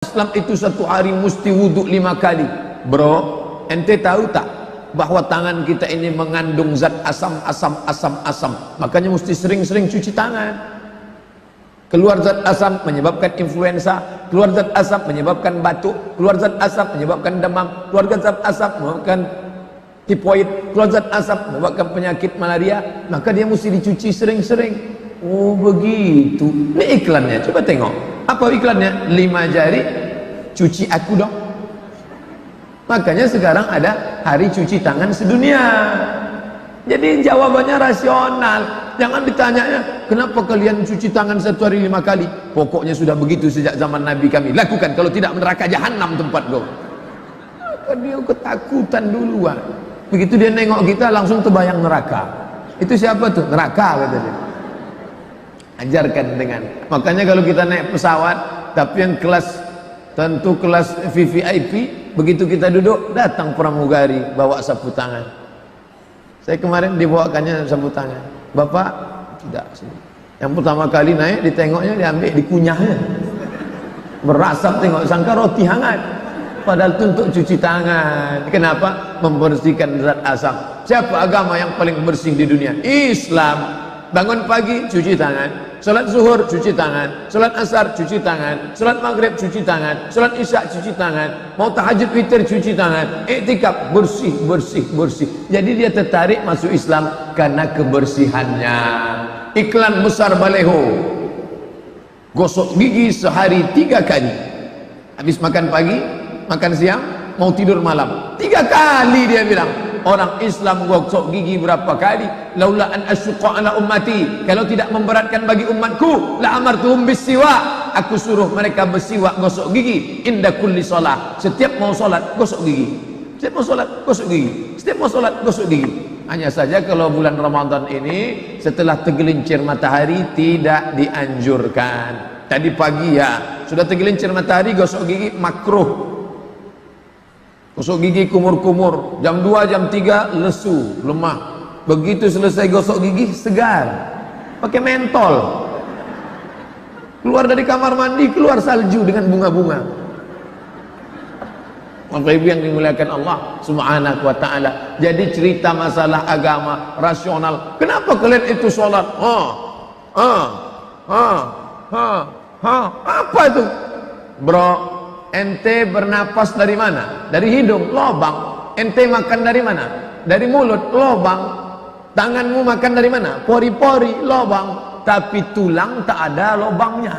Islam itu satu hari mesti wudhu 5 kali. Bro, ente tahu tak bahwa tangan kita ini mengandung zat asam. Makanya mesti sering-sering cuci tangan. Keluar zat asam menyebabkan influenza, keluar zat asam menyebabkan batuk, keluar zat asam menyebabkan demam, keluar zat asam menyebabkan tipoid, keluar zat asam menyebabkan penyakit malaria. Maka dia mesti dicuci sering-sering. Oh begitu. Ini iklannya, coba tengok. Apa iklannya? 5 jari cuci aku dong. Makanya sekarang ada hari cuci tangan sedunia. Jadi jawabannya rasional. Jangan ditanyanya, kenapa kalian cuci tangan satu hari 5 kali? Pokoknya sudah begitu sejak zaman Nabi kami. Lakukan, kalau tidak neraka jahanam tempat kau. Maka dia ketakutan duluan. Begitu dia nengok kita langsung terbayang neraka. Itu siapa tuh? Neraka kata dia. Ajarkan dengan. Makanya kalau kita naik pesawat, tapi yang kelas tentu kelas VVIP, begitu kita duduk datang pramugari bawa sapu tangan. Saya kemarin dibawakannya sapu tangan. Bapak tidak. Yang pertama kali naik ditengoknya, diambil, dikunyahnya. Berasap, tengok sangka roti hangat. Padahal itu untuk cuci tangan. Kenapa? Membersihkan zat asam. Siapa agama yang paling bersih di dunia? Islam. Bangun pagi cuci tangan, salat zuhur cuci tangan, salat asar cuci tangan, salat maghrib cuci tangan, salat isya cuci tangan, mau tahajud witir cuci tangan, iktikaf bersih. Jadi dia tertarik masuk Islam karena kebersihannya. Iklan besar baleho, gosok gigi sehari 3 kali. Habis makan pagi, makan siang, mau tidur malam 3 kali dia bilang. Orang Islam gosok gigi berapa kali? Laula an asyqa ala ummati, kalau tidak memberatkan bagi umatku, la amartuhum bisiwak, aku suruh mereka bersiwak, gosok gigi inda kulli shalah. Setiap mau salat gosok gigi. Setiap mau salat gosok gigi. Setiap mau salat gosok gigi. Hanya saja kalau bulan Ramadan ini setelah tergelincir matahari tidak dianjurkan. Tadi pagi ya, sudah tergelincir matahari gosok gigi makruh. Gosok gigi kumur-kumur, jam 2, jam 3 lesu, lemah. Begitu selesai gosok gigi segar, pakai mentol. Keluar dari kamar mandi, keluar salju dengan bunga-bunga. Bapak Ibu yang dimuliakan Allah Subhanahu wa ta'ala. Jadi cerita masalah agama rasional. Kenapa kalian itu sholat? Apa itu? Bro, ente bernapas dari mana? Dari hidung, lobang. Ente makan dari mana? Dari mulut, lobang. Tanganmu makan dari mana? Pori-pori, lobang. Tapi tulang tak ada lobangnya.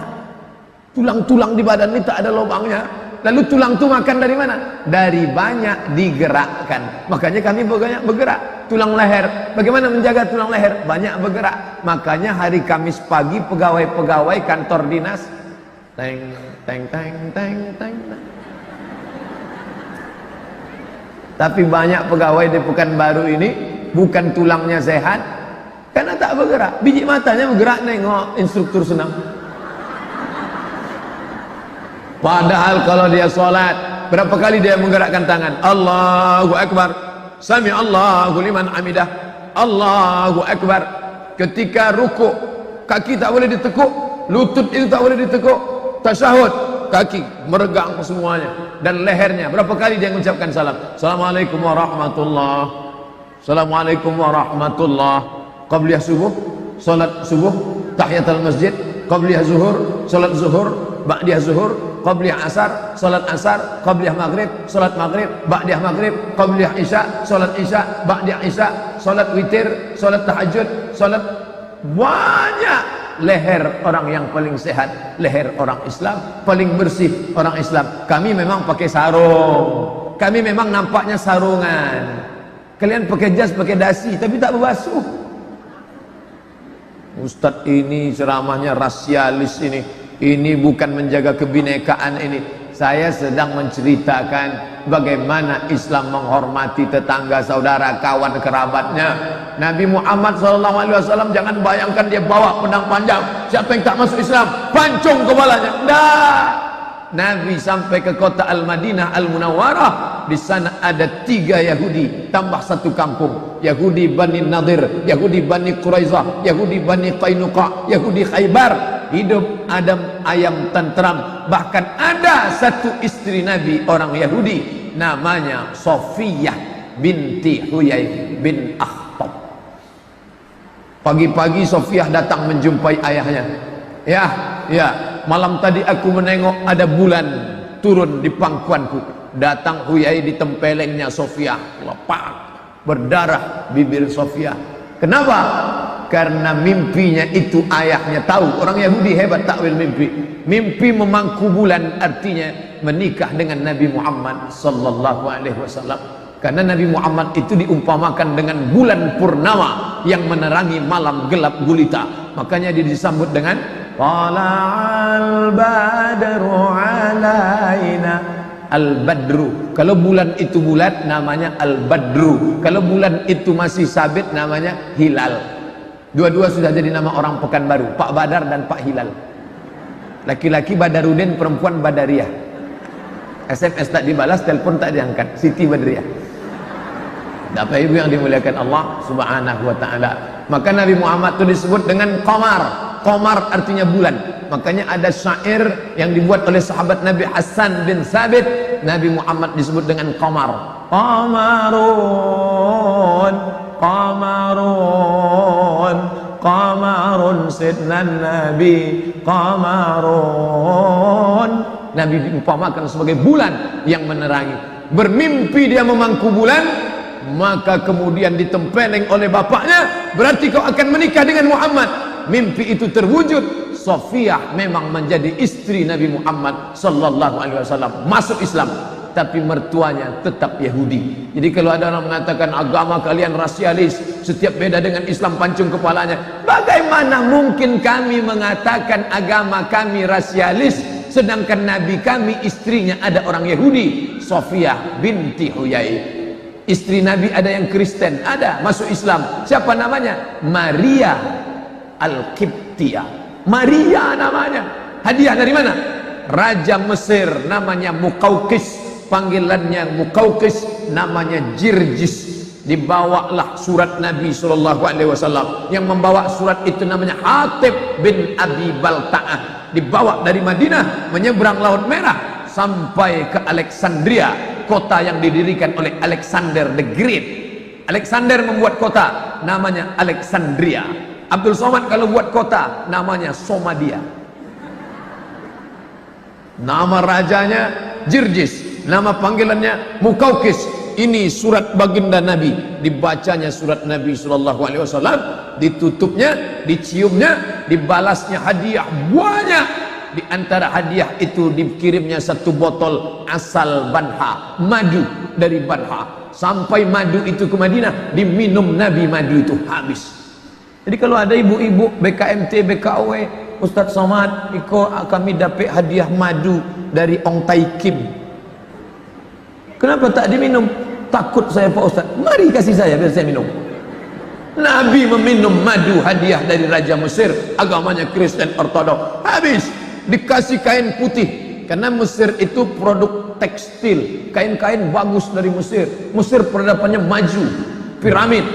Tulang-tulang di badan ini tak ada lobangnya. Lalu tulang itu makan dari mana? Dari banyak digerakkan. Makanya kami banyak bergerak. Tulang leher, bagaimana menjaga tulang leher? Banyak bergerak. Makanya hari Kamis pagi pegawai-pegawai kantor dinas teng. Tapi banyak pegawai di Pekanbaru ini bukan tulangnya sehat karena tak bergerak. Biji matanya bergerak nengok instruktur senam. Padahal kalau dia sholat, berapa kali dia menggerakkan tangan? Allahu Akbar, Sami Allahu liman hamidah, Allahu Akbar. Ketika ruku, kaki tak boleh ditekuk, lutut itu tak boleh ditekuk. Tasyahud, kaki meregang semuanya dan lehernya. Berapa kali dia mengucapkan salam? Assalamualaikum warahmatullah, Assalamualaikum warahmatullah. Qabliyah subuh, salat subuh, tahiyatul masjid, qabliyah zuhur, salat zuhur, ba'diyah zuhur, qabliyah asar, salat asar, qabliyah maghrib, salat maghrib, ba'diyah maghrib, qabliyah isya, salat isya, ba'diyah isya, salat witir, salat tahajud, salat. Banyak. Leher orang yang paling sehat, leher orang Islam, paling bersih orang Islam. Kami memang pakai sarung, kami memang nampaknya sarungan. Kalian pakai jas, pakai dasi, tapi tak berbasuh. Ustadz ini ceramahnya rasialis ini bukan menjaga kebinekaan ini. Saya sedang menceritakan bagaimana Islam menghormati tetangga, saudara, kawan, kerabatnya. Nabi Muhammad SAW jangan bayangkan dia bawa pedang panjang. Siapa yang tak masuk Islam, pancung kepalanya. Nah, Nabi sampai ke kota Al-Madinah Al-Munawwarah. Di sana ada 3 Yahudi tambah 1 kampung. Yahudi Bani Nadir, Yahudi Bani Quraizah, Yahudi Bani Qainuqa, Yahudi Khaybar. hidup adem ayam tentram. Bahkan ada satu istri Nabi orang Yahudi namanya Sofiyah binti Huyai bin Akhtab. Pagi-pagi Sofiyah datang menjumpai ayahnya. Ya, malam tadi aku menengok ada bulan turun di pangkuanku. Datang Huyai ditempelengnya Sofiyah, lepak, berdarah bibir Sofiyah. Kenapa? Karena mimpinya itu ayahnya tahu. Orang Yahudi hebat takwil mimpi. Mimpi memangku bulan artinya menikah dengan Nabi Muhammad sallallahu alaihi wasallam. Karena Nabi Muhammad itu diumpamakan dengan bulan purnama yang menerangi malam gelap gulita. Makanya dia disambut dengan tala'al badru alaina. Al-Badru. Kalau bulan itu bulat namanya Al-Badru. Kalau bulan itu masih sabit namanya Hilal. Dua-dua sudah jadi nama orang Pekanbaru, Pak Badar dan Pak Hilal. Laki-laki Badarudin, perempuan Badariah. SMS tak dibalas, telepon tak diangkat. Siti Badriah. Bapak Ibu yang dimuliakan Allah Subhanahu wa taala. Maka Nabi Muhammad itu disebut dengan Qamar. Qamar artinya bulan. Makanya ada syair yang dibuat oleh sahabat Nabi Hasan bin Sabit. Nabi Muhammad disebut dengan Qamar. Qamarun, Qamarun, Qamarun sidnan Nabi, Qamarun. Nabi diumpamakan sebagai bulan yang menerangi. Bermimpi dia memangku bulan, maka kemudian ditempeleng oleh bapaknya, berarti kau akan menikah dengan Muhammad. Mimpi itu terwujud. Sofiyah memang menjadi istri Nabi Muhammad sallallahu alaihi wasallam, masuk Islam, tapi mertuanya tetap Yahudi. Jadi kalau ada orang mengatakan agama kalian rasialis, setiap beda dengan Islam pancung kepalanya, bagaimana mungkin kami mengatakan agama kami rasialis sedangkan Nabi kami istrinya ada orang Yahudi? Sofiyah binti Huyai. Istri Nabi ada yang Kristen, ada masuk Islam. Siapa namanya? Maria Al-Qibtiyah. Maria namanya. Hadiah dari mana? Raja Mesir namanya Muqawqis, panggilannya Muqawqis, namanya Jirjis. Dibawalah surat Nabi sallallahu alaihi wasallam. Yang membawa surat itu namanya Hatib bin Abi Balta'ah. Dibawa dari Madinah menyeberang Laut Merah sampai ke Alexandria, kota yang didirikan oleh Alexander the Great. Alexander membuat kota namanya Alexandria. Abdul Somad kalau buat kota namanya Somadia. Nama rajanya Jirjis, nama panggilannya Muqawqis. Ini surat baginda Nabi. Dibacanya surat Nabi sallallahu alaihi wasallam, ditutupnya, diciumnya, dibalasnya hadiah banyak. Di antara hadiah itu dikirimnya satu botol asal Banha, madu dari Banha. Sampai madu itu ke Madinah, diminum Nabi madu itu habis. Jadi kalau ada ibu-ibu BKMT, BKW, Ustadz Somad, Iko kami dapat hadiah madu dari Ong Tai Kim. Kenapa tak diminum? Takut saya Pak Ustadz. Mari kasih saya biar saya minum. Nabi meminum madu hadiah dari Raja Mesir, agamanya Kristen Ortodok. Habis dikasih kain putih. Karena Mesir itu produk tekstil, kain-kain bagus dari Mesir. Mesir peradabannya maju, piramid,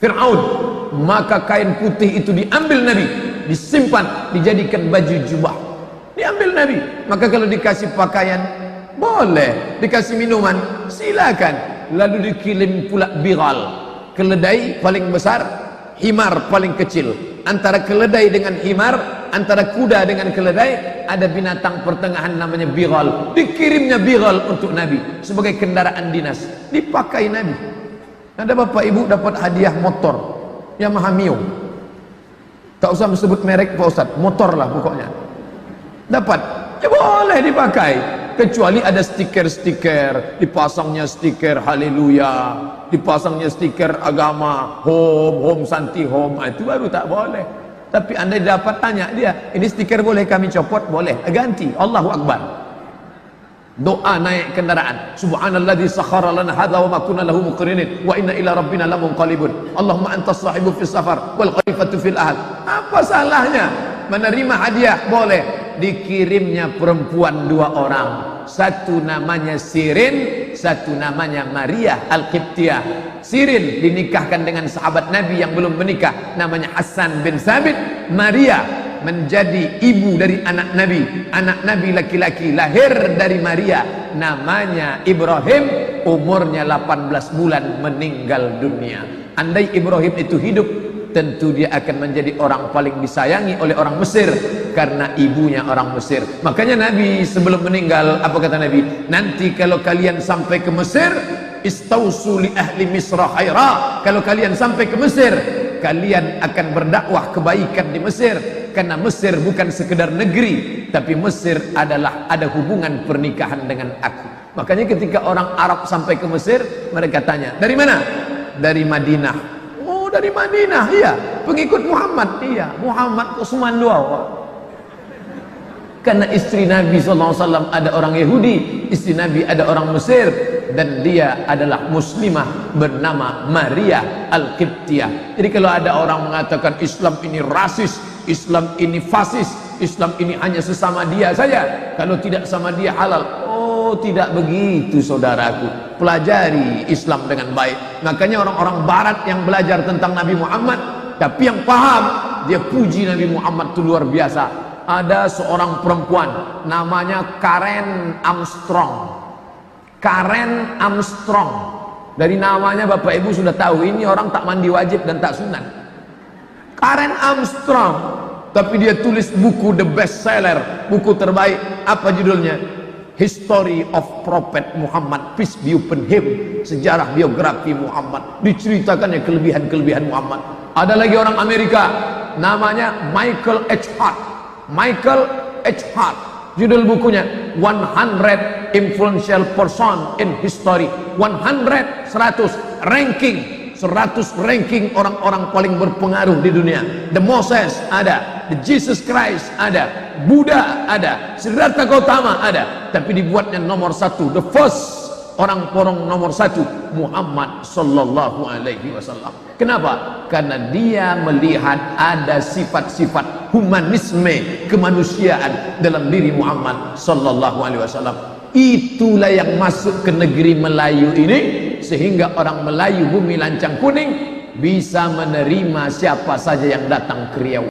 Fir'aun. Maka kain putih itu diambil Nabi, disimpan, dijadikan baju jubah, diambil Nabi. Maka kalau dikasih pakaian boleh, dikasih minuman silakan. Lalu dikirim pula biral, keledai paling besar, himar paling kecil. Antara keledai dengan himar, antara kuda dengan keledai, ada binatang pertengahan namanya biral. Dikirimnya biral untuk Nabi sebagai kendaraan dinas, dipakai Nabi. Ada bapak ibu dapat hadiah motor Yamaha Mio, tak usah sebut merek Pak Ustadz, motor lah pokoknya. Dapat, ya boleh dipakai, kecuali ada stiker-stiker, dipasangnya stiker haleluya, dipasangnya stiker agama, home santi home, itu baru tak boleh. Tapi anda dapat tanya dia, ini stiker boleh kami copot? Boleh, ganti, Allahu Akbar. Doa naik kendaraan, subhanalladzi sakhkhara lana hadza wa ma kunna lahu muqrinin wa inna ila rabbina lamunqalibun. Allahumma antas sahibu fis safar wal khalifatu fil ahl. Apa salahnya menerima hadiah? Boleh. Dikirimnya perempuan 2 orang, satu namanya Sirin, satu namanya Maria Al-Qibtiyah. Sirin dinikahkan dengan sahabat Nabi yang belum menikah, namanya Hasan bin Sabit. Maria menjadi ibu dari anak Nabi laki-laki lahir dari Maria, namanya Ibrahim, umurnya 18 bulan meninggal dunia. Andai Ibrahim itu hidup, tentu dia akan menjadi orang paling disayangi oleh orang Mesir karena ibunya orang Mesir. Makanya Nabi sebelum meninggal, apa kata Nabi? Nanti kalau kalian sampai ke Mesir, istausu li ahli Misra khaira. Kalau kalian sampai ke Mesir, kalian akan berdakwah kebaikan di Mesir, karena Mesir bukan sekedar negeri, tapi Mesir adalah ada hubungan pernikahan dengan aku. Makanya ketika orang Arab sampai ke Mesir, mereka tanya, dari mana? Dari Madinah. Oh, dari Madinah, iya. Pengikut Muhammad, iya. Muhammad Utsman doa. Karena istri Nabi SAW ada orang Yahudi, istri Nabi ada orang Mesir, dan dia adalah muslimah bernama Maria Al-Qibtiyah. Jadi kalau ada orang mengatakan Islam ini rasis, Islam ini fasis, Islam ini hanya sesama dia saja, kalau tidak sama dia halal. Oh, tidak begitu saudaraku. Pelajari Islam dengan baik. Makanya orang-orang barat yang belajar tentang Nabi Muhammad, tapi yang paham, dia puji Nabi Muhammad itu luar biasa. Ada seorang perempuan namanya Karen Armstrong. Karen Armstrong. Dari namanya Bapak Ibu sudah tahu ini orang tak mandi wajib dan tak sunat. Karen Armstrong. Tapi dia tulis buku the best seller, buku terbaik. Apa judulnya? History of Prophet Muhammad, peace be upon him. Sejarah biografi Muhammad. Diceritakannya kelebihan-kelebihan Muhammad. Ada lagi orang Amerika namanya Michael H. Hart. Michael H. Hart, judul bukunya 100 Influential Person in History. 100 ranking, 100 ranking orang-orang paling berpengaruh di dunia. The Moses ada, the Jesus Christ ada, Buddha ada, Siddhartha Gautama ada, tapi dibuatnya nomor 1, the first orang porong nomor 1, Muhammad sallallahu alaihi wasallam. Kenapa? Karena dia melihat ada sifat-sifat humanisme, kemanusiaan dalam diri Muhammad sallallahu alaihi wasallam. Itulah yang masuk ke negeri Melayu ini, sehingga orang Melayu bumi lancang kuning bisa menerima siapa saja yang datang ke Riau.